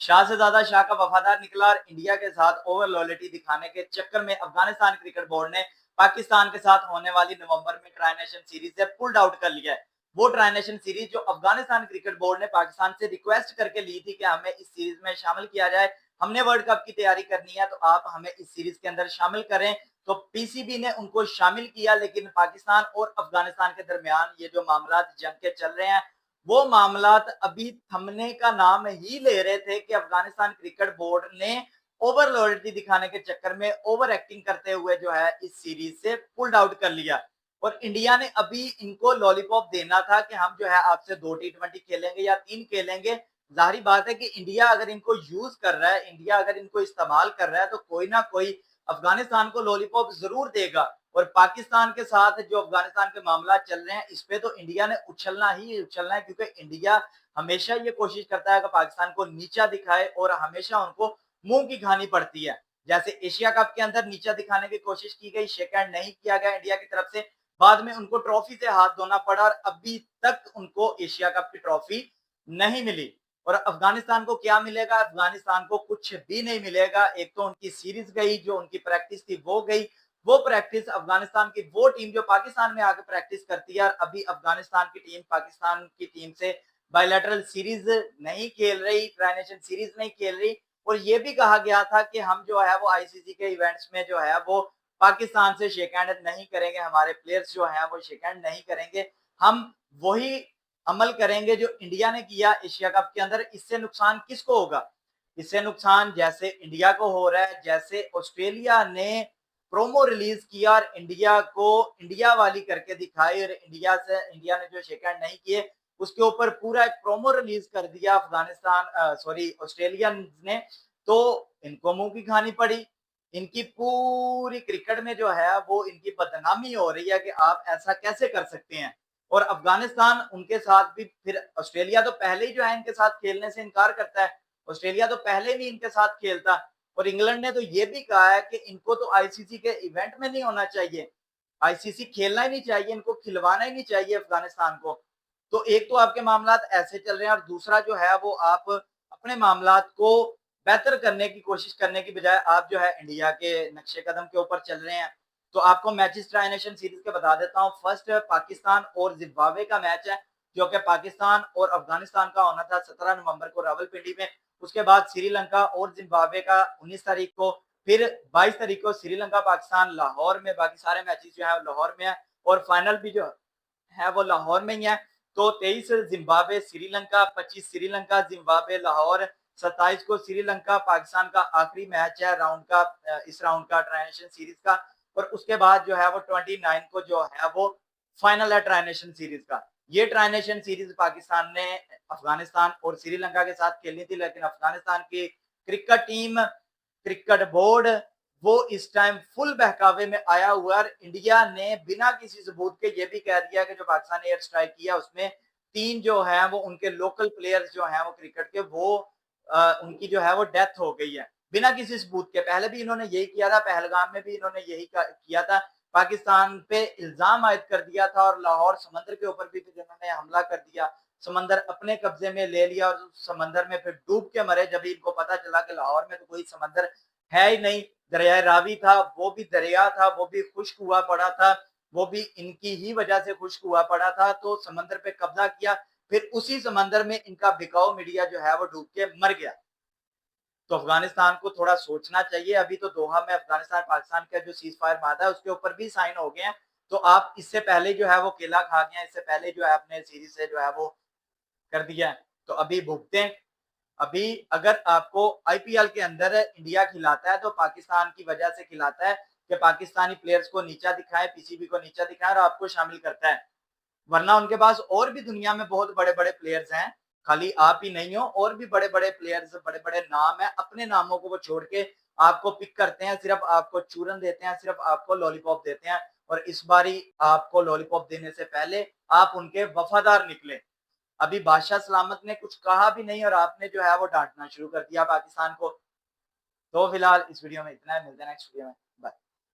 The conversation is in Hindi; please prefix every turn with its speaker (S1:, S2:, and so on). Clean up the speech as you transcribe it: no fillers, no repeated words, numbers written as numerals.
S1: शाह से ज्यादा शाह का वफादार निकला और इंडिया के साथ ओवर लॉयल्टी दिखाने के चक्कर में अफगानिस्तान क्रिकेट बोर्ड ने पाकिस्तान के साथ होने वाली नवंबर में ट्राई नेशन सीरीज से पुल्ड आउट कर लिया है। वो ट्राई नेशन सीरीज जो अफगानिस्तान क्रिकेट बोर्ड ने पाकिस्तान से रिक्वेस्ट करके ली थी कि हमें इस सीरीज में शामिल किया जाए, हमने वर्ल्ड कप की तैयारी करनी है तो आप हमें इस सीरीज के अंदर शामिल करें। तो पीसीबी ने उनको शामिल किया, लेकिन पाकिस्तान और अफगानिस्तान के दरमियान ये जो मामला जंग के चल रहे हैं, वो मामलात अभी थमने का नाम ही ले रहे थे कि अफगानिस्तान क्रिकेट बोर्ड ने ओवर लॉयल्टी दिखाने के चक्कर में ओवर एक्टिंग करते हुए जो है इस सीरीज से पुल्ड आउट कर लिया। और इंडिया ने अभी इनको लॉलीपॉप देना था कि हम जो है आपसे 2 T20 खेलेंगे या 3 खेलेंगे। जाहिर बात है कि इंडिया अगर इनको यूज कर रहा है, इंडिया अगर इनको इस्तेमाल कर रहा है, तो कोई ना कोई अफगानिस्तान को लॉलीपॉप जरूर देगा। और पाकिस्तान के साथ जो अफगानिस्तान के मामला चल रहे हैं, इस पे तो इंडिया ने उछलना ही उछलना है, क्योंकि इंडिया हमेशा ये कोशिश करता है कि पाकिस्तान को नीचा दिखाए और हमेशा उनको मुंह की खानी पड़ती है। जैसे एशिया कप के अंदर नीचा दिखाने की कोशिश की गई, शेक हैंड नहीं किया गया इंडिया की तरफ से, बाद में उनको ट्रॉफी से हाथ धोना पड़ा और अभी तक उनको एशिया कप की ट्रॉफी नहीं मिली। और अफगानिस्तान को क्या मिलेगा? अफगानिस्तान को कुछ भी नहीं मिलेगा। एक तो उनकी सीरीज गई, जो उनकी प्रैक्टिस थी वो गई। वो प्रैक्टिस अफगानिस्तान की वो टीम जो पाकिस्तान में आकर प्रैक्टिस करती है, और अभी अफगानिस्तान की टीम पाकिस्तान की टीम से बायलैटरल सीरीज नहीं खेल रही, ट्राई नेशन सीरीज नहीं खेल रही। और ये भी कहा गया था कि हम जो है वो आईसीसी के इवेंट्स में जो है वो पाकिस्तान से शेक हैंड नहीं करेंगे, हमारे प्लेयर्स जो हैं वो शेक हैंड नहीं करेंगे, हम वही अमल करेंगे जो इंडिया ने किया एशिया कप के अंदर। इससे नुकसान किसको होगा? इससे नुकसान जैसे इंडिया को हो रहा है, जैसे ऑस्ट्रेलिया ने प्रोमो रिलीज किया और इंडिया को इंडिया वाली करके दिखाई, और इंडिया ने जो शेक हैंड नहीं किए उसके ऊपर पूरा एक प्रोमो रिलीज कर दिया अफगानिस्तान सॉरी ऑस्ट्रेलिया ने। तो इनको मुंह की खानी पड़ी। इनकी पूरी क्रिकेट में जो है वो इनकी बदनामी हो रही है कि आप ऐसा कैसे कर सकते हैं। और अफगानिस्तान उनके साथ भी, फिर ऑस्ट्रेलिया तो पहले ही जो है इनके साथ खेलने से इनकार करता है, ऑस्ट्रेलिया तो पहले भी इनके साथ खेलता। और इंग्लैंड ने तो ये भी कहा है कि इनको तो आईसीसी के इवेंट में नहीं होना चाहिए, आईसीसी खेलना ही नहीं चाहिए, इनको खिलवाना ही नहीं चाहिए अफगानिस्तान को। तो एक तो आपके मामलात ऐसे चल रहे हैं, और दूसरा जो है वो आप अपने मामलात को बेहतर करने की कोशिश करने की बजाय आप जो है इंडिया के नक्शे कदम के ऊपर चल रहे हैं। तो आपको मैचेस ट्राई नेशन सीरीज के बता देता हूँ। फर्स्ट पाकिस्तान और जिम्बाब्वे का मैच है, जो कि पाकिस्तान और अफगानिस्तान का होना था 17 नवंबर को रावलपिंडी में। उसके बाद श्रीलंका और जिम्बाब्वे का 19 तारीख को, फिर 22 तारीख को श्रीलंका पाकिस्तान लाहौर में। बाकी सारे मैचेस जो है लाहौर में है, और फाइनल भी जो है वो लाहौर में ही है। तो 23 जिम्बाब्वे श्रीलंका, 25 श्रीलंका जिम्बाब्वे लाहौर, 27 को श्रीलंका पाकिस्तान का आखिरी मैच है राउंड का, इस राउंड का ट्राई नेशन सीरीज का। और उसके बाद जो है वो 29 को जो है वो फाइनल है ट्राई नेशन सीरीज का। ये ट्राई नेशन सीरीज पाकिस्तान ने अफगानिस्तान और श्रीलंका के साथ खेलनी थी, लेकिन अफगानिस्तान की क्रिकेट टीम, क्रिकेट बोर्ड, वो इस टाइम फुल बहकावे में आया हुआ है। इंडिया ने बिना किसी सबूत के ये भी कह दिया कि जो पाकिस्तान ने एयर स्ट्राइक किया उसमें 3 जो है वो उनके लोकल प्लेयर्स जो हैं वो क्रिकेट के, वो उनकी जो है वो डेथ हो गई है बिना किसी सबूत के। पहले भी इन्होंने यही किया था, पहलगाम में भी इन्होंने यही किया था, पाकिस्तान पे इल्जाम आयद कर दिया था, और लाहौर समंदर के ऊपर भी फिर इन्होंने हमला कर दिया, समंदर अपने कब्जे में ले लिया, और समंदर में फिर डूब के मरे। जब इनको पता चला कि लाहौर में तो कोई समंदर है ही नहीं, दरिया रावी था, वो भी दरिया था, वो भी खुश्क हुआ पड़ा था, वो भी इनकी ही वजह से खुश्क हुआ पड़ा था। तो समंदर पे कब्जा किया, फिर उसी समंदर में इनका बिकाऊ मीडिया जो है वो डूब के मर गया। तो अफगानिस्तान को थोड़ा सोचना चाहिए। अभी तो दोहा में अफगानिस्तान पाकिस्तान का जो सीज फायर मादा है उसके ऊपर भी साइन हो गए हैं। तो आप इससे पहले जो है वो केला खा गए हैं, इससे पहले जो है अपने सीरीज से जो है वो कर दिया है, तो अभी भुगते। अभी अगर आपको आईपीएल के अंदर इंडिया खिलाता है तो पाकिस्तान की वजह से खिलाता है कि पाकिस्तानी प्लेयर्स को नीचा दिखाए, पीसीबी को नीचा दिखाए और आपको शामिल करता है। वरना उनके पास और भी दुनिया में बहुत बड़े बड़े प्लेयर्स हैं, खाली आप ही नहीं हो, और भी बड़े बड़े प्लेयर्स, बड़े बड़े नाम है। अपने नामों को वो छोड़ के आपको पिक करते हैं, सिर्फ आपको चूरन देते हैं, सिर्फ आपको लॉलीपॉप देते हैं। और इस बारी आपको लॉलीपॉप देने से पहले आप उनके वफादार निकले। अभी बादशाह सलामत ने कुछ कहा भी नहीं और आपने जो है वो डांटना शुरू कर दिया पाकिस्तान को। तो फिलहाल इस वीडियो में इतना है, मिलते हैं नेक्स्ट वीडियो में।